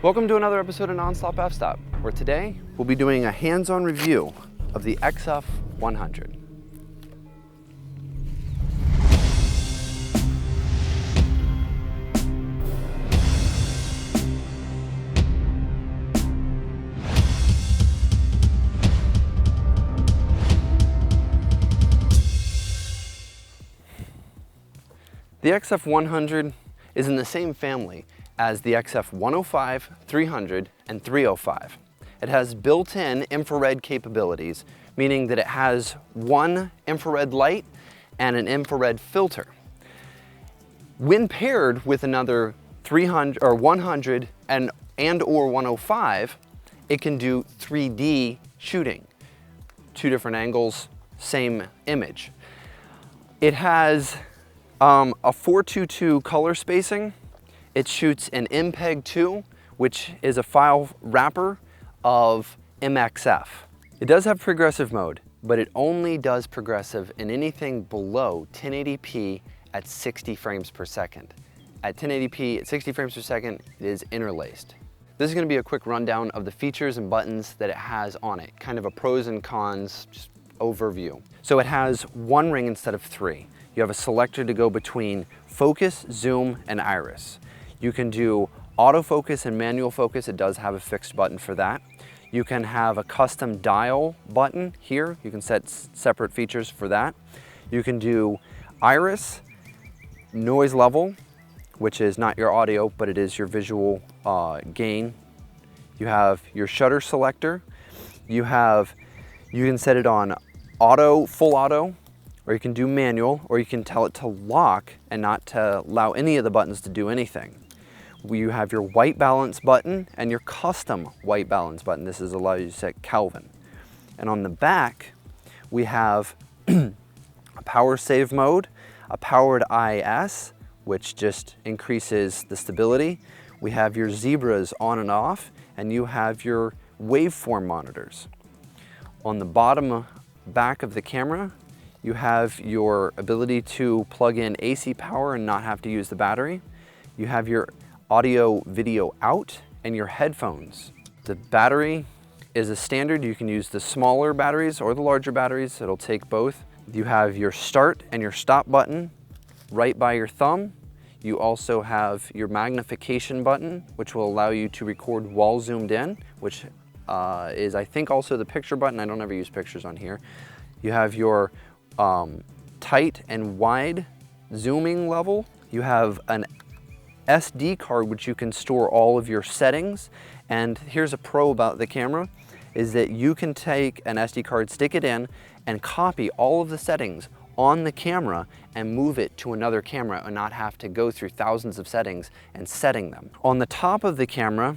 Welcome to another episode of Nonstop F-Stop, where today we'll be doing a hands-on review of the XF100. The XF100 is in the same family as the XF105, 300, and 305. It has built-in infrared capabilities, meaning that it has one infrared light and an infrared filter. When paired with another 300 or 100 and or 105, it can do 3D shooting. Two different angles, same image. It has a 4:2:2 color spacing. It shoots an MPEG-2, which is a file wrapper of MXF. It does have progressive mode, but it only does progressive in anything below 1080p at 60 frames per second. At 1080p at 60 frames per second, it is interlaced. This is going to be a quick rundown of the features and buttons that it has on it, kind of a pros and cons just overview. So it has one ring instead of three. You have a selector to go between focus, zoom, and iris. You can do autofocus and manual focus. It does have a fixed button for that. You can have a custom dial button here. You can set separate features for that. You can do iris, noise level, which is not your audio, but it is your visual gain. You have your shutter selector. You can set it on auto, full auto, or you can do manual, or you can tell it to lock and not to allow any of the buttons to do anything. You have your white balance button and your custom white balance button. This is allow you to set Kelvin. And on the back, we have a power save mode, a powered IS, which just increases the stability. We have your zebras on and off, and you have your waveform monitors. On the bottom back of the camera, you have your ability to plug in AC power and not have to use the battery. You have your audio video out and your headphones. The battery is a standard. You can use the smaller batteries or the larger batteries. It'll take both. You have your start and your stop button right by your thumb. You also have your magnification button, which will allow you to record while zoomed in, which is I think also the picture button. I don't ever use pictures on here. You have your tight and wide zooming level. You have an SD card which you can store all of your settings, and here's a pro about the camera is that you can take an SD card, stick it in, and copy all of the settings on the camera and move it to another camera and not have to go through thousands of settings and setting them. On the top of the camera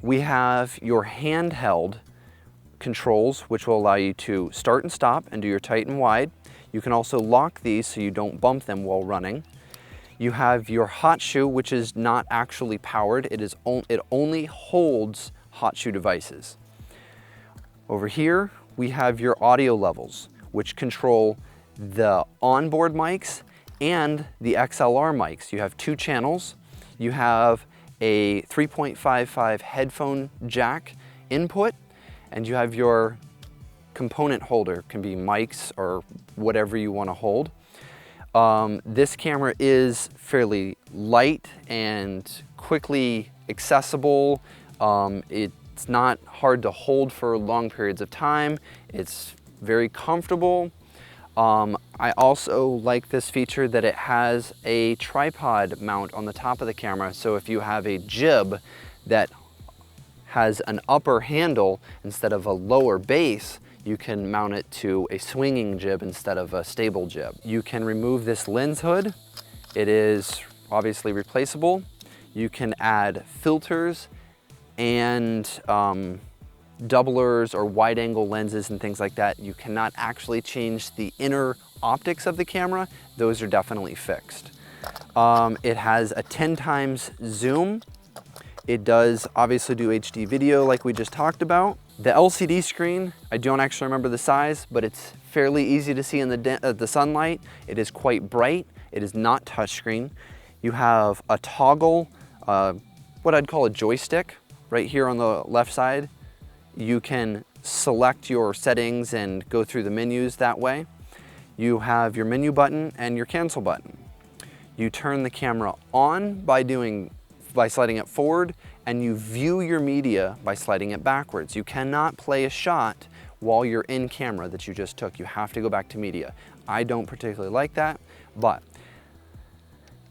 we have your handheld controls, which will allow you to start and stop and do your tight and wide. You can also lock these so you don't bump them while running. You have your hot shoe, which is not actually powered. It only holds hot shoe devices. Over here, we have your audio levels, which control the onboard mics and the XLR mics. You have two channels. You have a 3.55 headphone jack input, and you have your component holder, can be mics or whatever you want to hold. This camera is fairly light and quickly accessible. It's not hard to hold for long periods of time. It's very comfortable. I also like this feature that it has a tripod mount on the top of the camera, so if you have a jib that has an upper handle instead of a lower base, you can mount it to a swinging jib instead of a stable jib. You can remove this lens hood. It is obviously replaceable. You can add filters and doublers or wide angle lenses and things like that. You cannot actually change the inner optics of the camera. Those are definitely fixed. It has a 10 times zoom. It does obviously do HD video like we just talked about. The LCD screen, I don't actually remember the size, but it's fairly easy to see in the sunlight. It is quite bright. It is not touchscreen. You have a toggle, what I'd call a joystick right here on the left side, you can select your settings and go through the menus that way. You have your menu button and your cancel button. You turn the camera on by sliding it forward, and you view your media by sliding it backwards. You cannot play a shot while you're in camera that you just took. You have to go back to media. I don't particularly like that, but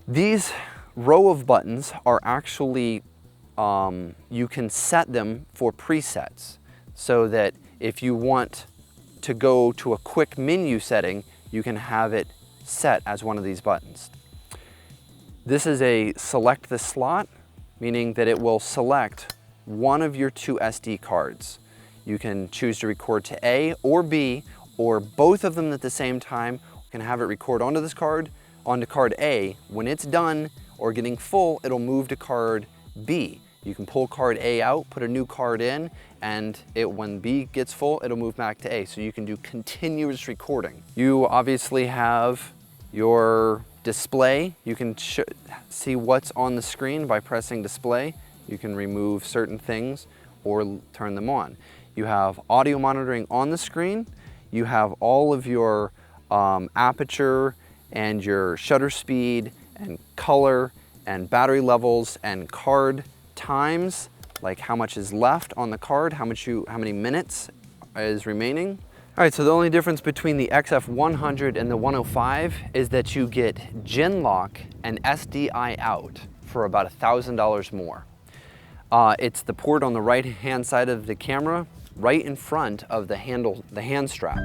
these row of buttons are actually, you can set them for presets, so that if you want to go to a quick menu setting, you can have it set as one of these buttons. This is a select the slot, meaning that it will select one of your two SD cards. You can choose to record to A or B, or both of them at the same time. You can have it record onto this card, onto card A. When it's done or getting full, it'll move to card B. You can pull card A out, put a new card in, and when B gets full, it'll move back to A. So you can do continuous recording. You obviously have your display. You can see what's on the screen by pressing display. You can remove certain things or turn them on. You have audio monitoring on the screen. You have all of your aperture and your shutter speed and color and battery levels and card times, like how much is left on the card, how many minutes is remaining. All right, so the only difference between the XF100 and the 105 is that you get Gen Lock and SDI out for about $1,000 more. It's the port on the right-hand side of the camera, right in front of the hand strap.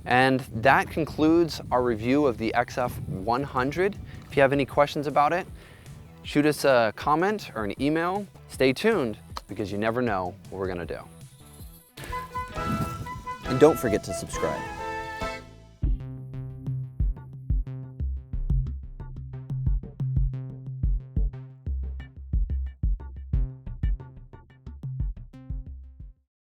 And that concludes our review of the XF100. If you have any questions about it, shoot us a comment or an email. Stay tuned, because you never know what we're gonna do. And don't forget to subscribe.